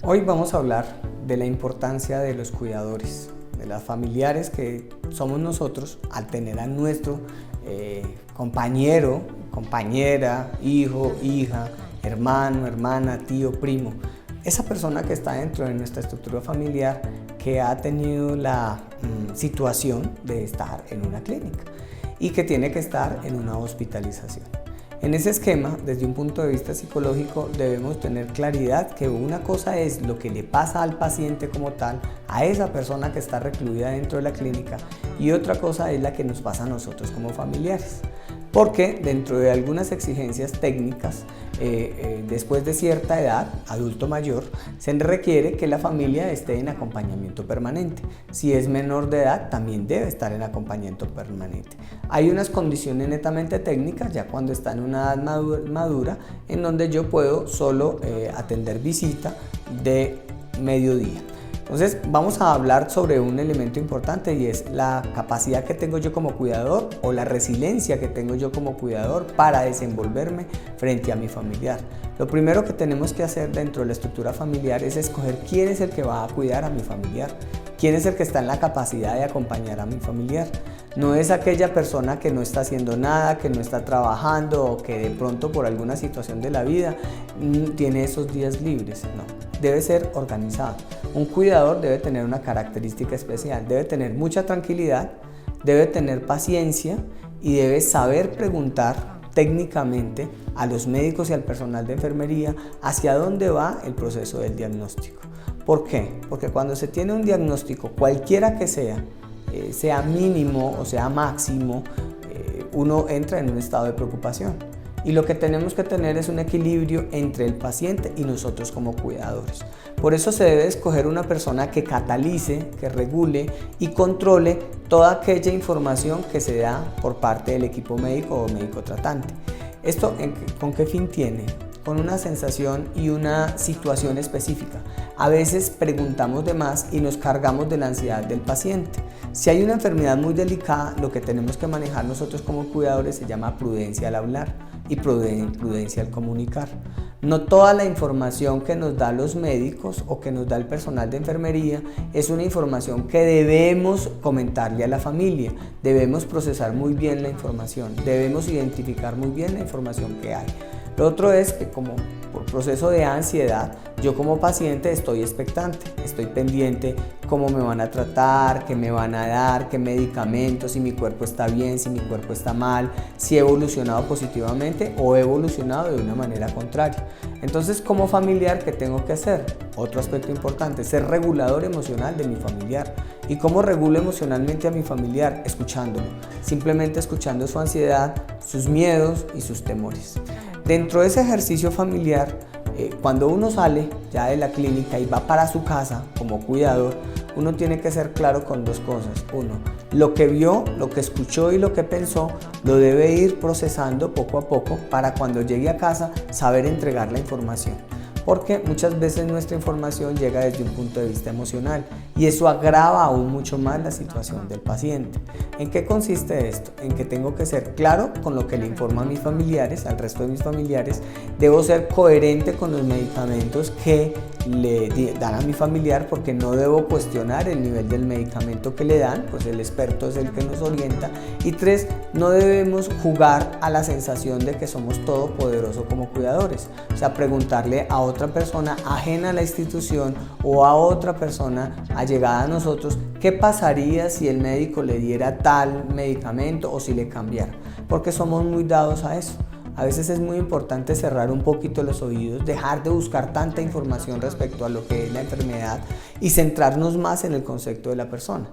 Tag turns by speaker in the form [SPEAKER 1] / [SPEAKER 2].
[SPEAKER 1] Hoy vamos a hablar de la importancia de los cuidadores, de las familiares que somos nosotros al tener a nuestro compañero, compañera, hijo, hija, hermano, hermana, tío, primo. Esa persona que está dentro de nuestra estructura familiar que ha tenido la situación de estar en una clínica y que tiene que estar en una hospitalización. En ese esquema, desde un punto de vista psicológico, debemos tener claridad que una cosa es lo que le pasa al paciente como tal, a esa persona que está recluida dentro de la clínica, y otra cosa es la que nos pasa a nosotros como familiares. Porque dentro de algunas exigencias técnicas, después de cierta edad, adulto mayor, se requiere que la familia esté en acompañamiento permanente. Si es menor de edad, también debe estar en acompañamiento permanente. Hay unas condiciones netamente técnicas, ya cuando está en una edad madura, en donde yo puedo solo atender visita de mediodía. Entonces vamos a hablar sobre un elemento importante y es la capacidad que tengo yo como cuidador o la resiliencia que tengo yo como cuidador para desenvolverme frente a mi familiar. Lo primero que tenemos que hacer dentro de la estructura familiar es escoger quién es el que va a cuidar a mi familiar, quién es el que está en la capacidad de acompañar a mi familiar. No es aquella persona que no está haciendo nada, que no está trabajando o que de pronto por alguna situación de la vida tiene esos días libres, no. Debe ser organizado. Un cuidador debe tener una característica especial, debe tener mucha tranquilidad, debe tener paciencia y debe saber preguntar técnicamente a los médicos y al personal de enfermería hacia dónde va el proceso del diagnóstico. ¿Por qué? Porque cuando se tiene un diagnóstico, cualquiera que sea mínimo o sea máximo, uno entra en un estado de preocupación. Y lo que tenemos que tener es un equilibrio entre el paciente y nosotros como cuidadores. Por eso se debe escoger una persona que catalice, que regule y controle toda aquella información que se da por parte del equipo médico o médico tratante. ¿Esto con qué fin tiene? Con una sensación y una situación específica. A veces preguntamos de más y nos cargamos de la ansiedad del paciente. Si hay una enfermedad muy delicada, lo que tenemos que manejar nosotros como cuidadores se llama prudencia al hablar y prudencia al comunicar. No toda la información que nos da los médicos o que nos da el personal de enfermería es una información que debemos comentarle a la familia. Debemos procesar muy bien la información, debemos identificar muy bien la información que hay. Lo otro es que como por proceso de ansiedad, yo como paciente estoy expectante, estoy pendiente cómo me van a tratar, qué me van a dar, qué medicamentos, si mi cuerpo está bien, si mi cuerpo está mal, si he evolucionado positivamente o he evolucionado de una manera contraria. Entonces, como familiar, ¿qué tengo que hacer? Otro aspecto importante, ser regulador emocional de mi familiar. ¿Y cómo regulo emocionalmente a mi familiar? Escuchándolo, simplemente escuchando su ansiedad, sus miedos y sus temores. Dentro de ese ejercicio familiar, cuando uno sale ya de la clínica y va para su casa como cuidador, uno tiene que ser claro con dos cosas. Uno, lo que vio, lo que escuchó y lo que pensó, lo debe ir procesando poco a poco para cuando llegue a casa saber entregar la información. Porque muchas veces nuestra información llega desde un punto de vista emocional y eso agrava aún mucho más la situación del paciente. ¿En qué consiste esto? En que tengo que ser claro con lo que le informo a mis familiares, al resto de mis familiares, debo ser coherente con los medicamentos que le dan a mi familiar porque no debo cuestionar el nivel del medicamento que le dan, pues el experto es el que nos orienta. Y tres, no debemos jugar a la sensación de que somos todopoderosos como cuidadores, o sea, preguntarle a otra persona ajena a la institución o a otra persona allegada a nosotros qué pasaría si el médico le diera tal medicamento o si le cambiara, porque somos muy dados a eso. A veces es muy importante cerrar un poquito los oídos, dejar de buscar tanta información respecto a lo que es la enfermedad y centrarnos más en el concepto de la persona.